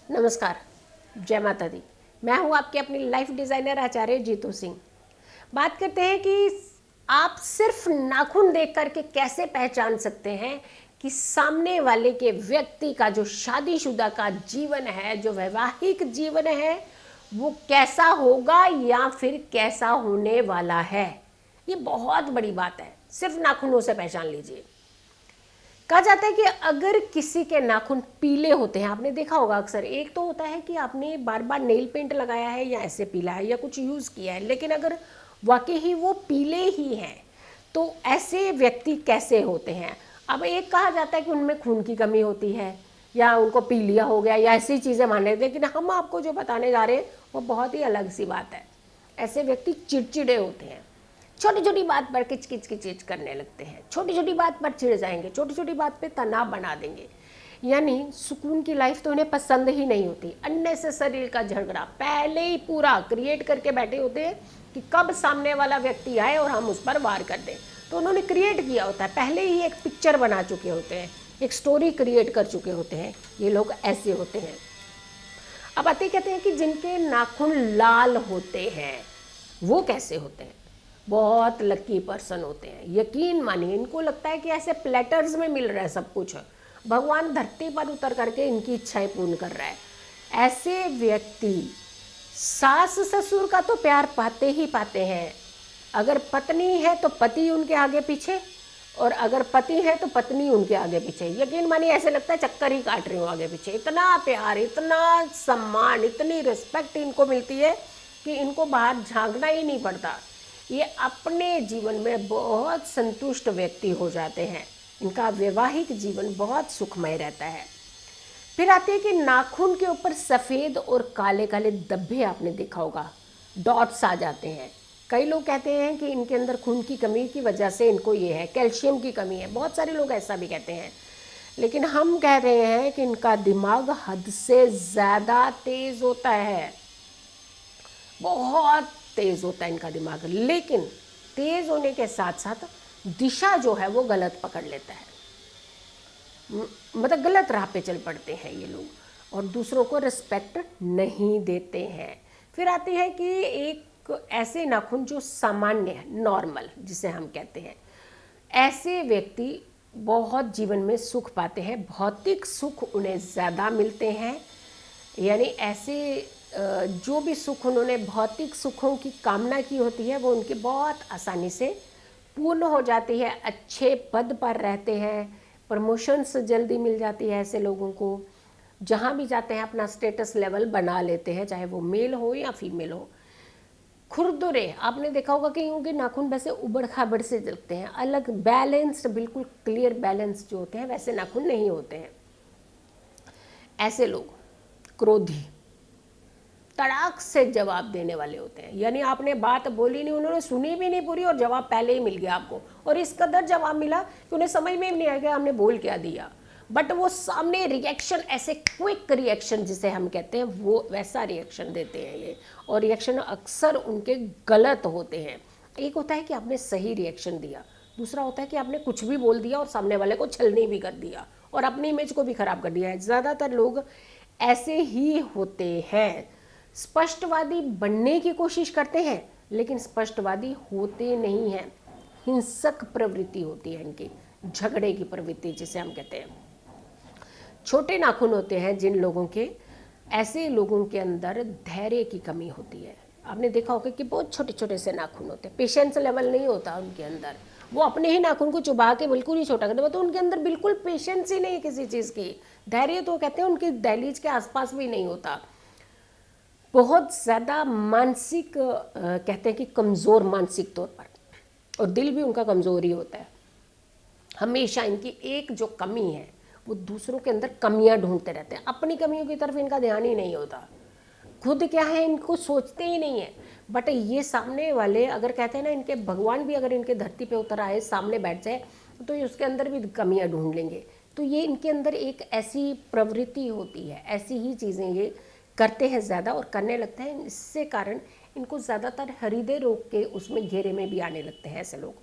नमस्कार, जय माता दी। मैं हूँ आपके अपनी लाइफ डिज़ाइनर आचार्य जीतू सिंह। बात करते हैं कि आप सिर्फ नाखून देख करके कैसे पहचान सकते हैं कि सामने वाले के व्यक्ति का जो शादीशुदा का जीवन है, जो वैवाहिक जीवन है, वो कैसा होगा या फिर कैसा होने वाला है। ये बहुत बड़ी बात है, सिर्फ नाखूनों से पहचान लीजिए। कहा जाता है कि अगर किसी के नाखून पीले होते हैं, आपने देखा होगा अक्सर, एक तो होता है कि आपने बार बार नेल पेंट लगाया है या ऐसे पीला है या कुछ यूज़ किया है, लेकिन अगर वाकई ही वो पीले ही हैं तो ऐसे व्यक्ति कैसे होते हैं। अब एक कहा जाता है कि उनमें खून की कमी होती है या उनको पीलिया हो गया या ऐसी चीज़ें मान लेते हैं, लेकिन हम आपको जो बताने जा रहे हैं वो बहुत ही अलग सी बात है। ऐसे व्यक्ति चिड़चिड़े होते हैं, छोटी छोटी बात पर किच किच किच करने लगते हैं, छोटी छोटी बात पर चिढ़ जाएंगे, छोटी छोटी बात पे तनाव बना देंगे, यानी सुकून की लाइफ तो उन्हें पसंद ही नहीं होती। अननेसेसरी का झगड़ा पहले ही पूरा क्रिएट करके बैठे होते हैं कि कब सामने वाला व्यक्ति आए और हम उस पर वार कर दें। तो उन्होंने क्रिएट किया होता है, पहले ही एक पिक्चर बना चुके होते हैं, एक स्टोरी क्रिएट कर चुके होते हैं। ये लोग ऐसे होते हैं। अब आते कहते हैं कि जिनके नाखून लाल होते हैं वो कैसे होते हैं। बहुत लकी पर्सन होते हैं, यकीन मानिए। इनको लगता है कि ऐसे प्लेटर्स में मिल रहा है सब कुछ, भगवान धरती पर उतर करके इनकी इच्छाएं पूर्ण कर रहा है। ऐसे व्यक्ति सास ससुर का तो प्यार पाते ही पाते हैं। अगर पत्नी है तो पति उनके आगे पीछे, और अगर पति है तो पत्नी उनके आगे पीछे। यकीन मानिए ऐसे लगता है चक्कर ही काट रही हूँ आगे पीछे। इतना प्यार, इतना सम्मान, इतनी रिस्पेक्ट इनको मिलती है कि इनको बाहर झांकना ही नहीं पड़ता। ये अपने जीवन में बहुत संतुष्ट व्यक्ति हो जाते हैं। इनका वैवाहिक जीवन बहुत सुखमय रहता है। फिर आते हैं कि नाखून के ऊपर सफ़ेद और काले काले धब्बे, आपने देखा होगा, डॉट्स आ जाते हैं। कई लोग कहते हैं कि इनके अंदर खून की कमी की वजह से इनको ये है, कैल्शियम की कमी है। बहुत सारे लोग ऐसा भी कहते हैं, लेकिन हम कह रहे हैं कि इनका दिमाग हद से ज़्यादा तेज़ होता है, बहुत तेज़ होता है इनका दिमाग। लेकिन तेज़ होने के साथ साथ दिशा जो है वो गलत पकड़ लेता है, मतलब गलत राह पे चल पड़ते हैं ये लोग और दूसरों को रिस्पेक्ट नहीं देते हैं। फिर आती है कि एक ऐसे नाखून जो सामान्य है, नॉर्मल जिसे हम कहते हैं। ऐसे व्यक्ति बहुत जीवन में सुख पाते हैं, भौतिक सुख उन्हें ज़्यादा मिलते हैं। यानी ऐसे जो भी सुख उन्होंने भौतिक सुखों की कामना की होती है वो उनकी बहुत आसानी से पूर्ण हो जाती है। अच्छे पद पर रहते हैं, प्रमोशंस जल्दी मिल जाती है ऐसे लोगों को। जहाँ भी जाते हैं अपना स्टेटस लेवल बना लेते हैं, चाहे वो मेल हो या फीमेल हो। खुरदुरे, आपने देखा होगा कि उनके नाखून वैसे उबड़ खाबड़ से लगते हैं, अलग बैलेंस्ड, बिल्कुल क्लियर बैलेंस जो होते हैं वैसे नाखून नहीं होते हैं। ऐसे लोग क्रोधी, तड़ाक से जवाब देने वाले होते हैं। यानी आपने बात बोली नहीं, उन्होंने सुनी भी नहीं पूरी और जवाब पहले ही मिल गया आपको, और इस कदर जवाब मिला कि उन्हें समझ में भी नहीं आया हमने बोल क्या दिया। बट वो सामने रिएक्शन, ऐसे क्विक रिएक्शन जिसे हम कहते हैं, वो वैसा रिएक्शन देते हैं ये, और रिएक्शन अक्सर उनके गलत होते हैं। एक होता है कि आपने सही रिएक्शन दिया, दूसरा होता है कि आपने कुछ भी बोल दिया और सामने वाले को छलनी भी कर दिया और अपनी इमेज को भी खराब कर दिया है। ज़्यादातर लोग ऐसे ही होते हैं। स्पष्टवादी बनने की कोशिश करते हैं लेकिन स्पष्टवादी होते नहीं हैं। हिंसक प्रवृत्ति होती है इनकी, झगड़े की प्रवृत्ति जिसे हम कहते हैं। छोटे नाखून होते हैं जिन लोगों के, ऐसे लोगों के अंदर धैर्य की कमी होती है। आपने देखा होगा कि बहुत छोटे छोटे से नाखून होते हैं, पेशेंस लेवल नहीं होता उनके अंदर। वो अपने ही नाखून को चुबा के बिल्कुल ही छोटा कर देते, तो उनके अंदर बिल्कुल पेशेंस ही नहीं किसी चीज़ की। धैर्य तो कहते हैं उनकी दहलीज के आसपास भी नहीं होता। बहुत ज़्यादा मानसिक कहते हैं कि कमज़ोर मानसिक तौर पर, और दिल भी उनका कमज़ोर ही होता है। हमेशा इनकी एक जो कमी है वो दूसरों के अंदर कमियां ढूंढते रहते हैं, अपनी कमियों की तरफ इनका ध्यान ही नहीं होता। खुद क्या है इनको सोचते ही नहीं है। बट ये सामने वाले, अगर कहते हैं ना, इनके भगवान भी अगर इनके धरती पे उतर आए, सामने बैठ जाए, तो ये उसके अंदर भी कमियां ढूंढ लेंगे। तो ये इनके अंदर एक ऐसी प्रवृत्ति होती है, ऐसी ही चीज़ें ये करते हैं ज़्यादा और करने लगते हैं। इससे कारण इनको ज़्यादातर हृदय रोग के उसमें घेरे में भी आने लगते हैं ऐसे लोग।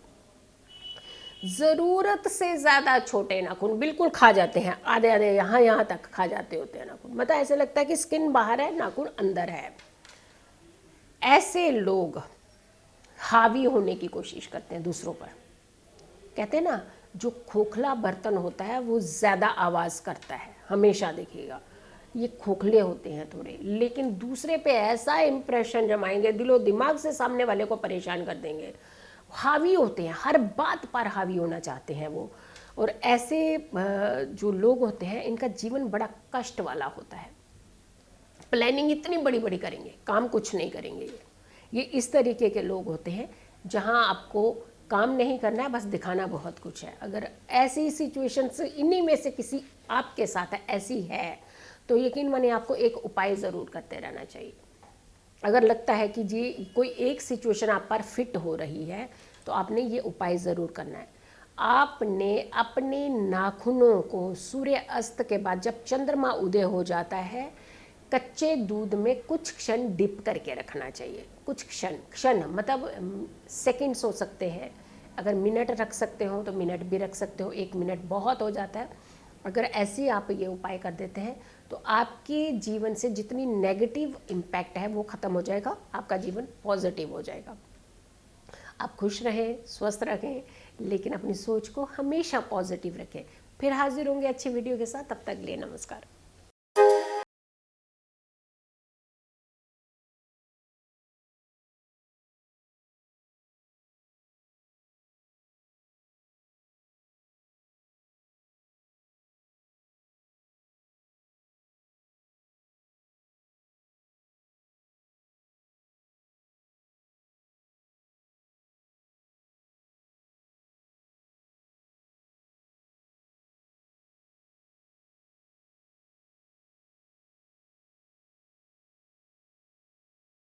ज़रूरत से ज़्यादा छोटे नाखून बिल्कुल खा जाते हैं, आधे आधे यहाँ यहाँ तक खा जाते होते हैं नाखून, मतलब ऐसे लगता है कि स्किन बाहर है नाखून अंदर है। ऐसे लोग हावी होने की कोशिश करते हैं दूसरों पर। कहते हैं ना, जो खोखला बर्तन होता है वो ज़्यादा आवाज़ करता है, हमेशा देखिएगा। ये खोखले होते हैं थोड़े, लेकिन दूसरे पे ऐसा इम्प्रेशन जमाएंगे, दिलो दिमाग से सामने वाले को परेशान कर देंगे। हावी होते हैं, हर बात पर हावी होना चाहते हैं वो। और ऐसे जो लोग होते हैं इनका जीवन बड़ा कष्ट वाला होता है। प्लानिंग इतनी बड़ी बड़ी करेंगे, काम कुछ नहीं करेंगे। ये इस तरीके के लोग होते हैं जहां आपको काम नहीं करना है, बस दिखाना बहुत कुछ है। अगर ऐसी सिचुएशंस इन्हीं में से किसी आपके साथ ऐसी है तो यकीन मानिए आपको एक उपाय ज़रूर करते रहना चाहिए। अगर लगता है कि जी कोई एक सिचुएशन आप पर फिट हो रही है तो आपने ये उपाय ज़रूर करना है। आपने अपने नाखूनों को सूर्य अस्त के बाद जब चंद्रमा उदय हो जाता है कच्चे दूध में कुछ क्षण डिप करके रखना चाहिए। कुछ क्षण, क्षण मतलब सेकंड्स हो सकते हैं, अगर मिनट रख सकते हो तो मिनट भी रख सकते हो, 1 मिनट बहुत हो जाता है। अगर ऐसे आप ये उपाय कर देते हैं तो आपके जीवन से जितनी नेगेटिव इम्पैक्ट है वो ख़त्म हो जाएगा, आपका जीवन पॉजिटिव हो जाएगा। आप खुश रहें, स्वस्थ रहें, लेकिन अपनी सोच को हमेशा पॉजिटिव रखें। फिर हाजिर होंगे अच्छी वीडियो के साथ, तब तक के लिए नमस्कार।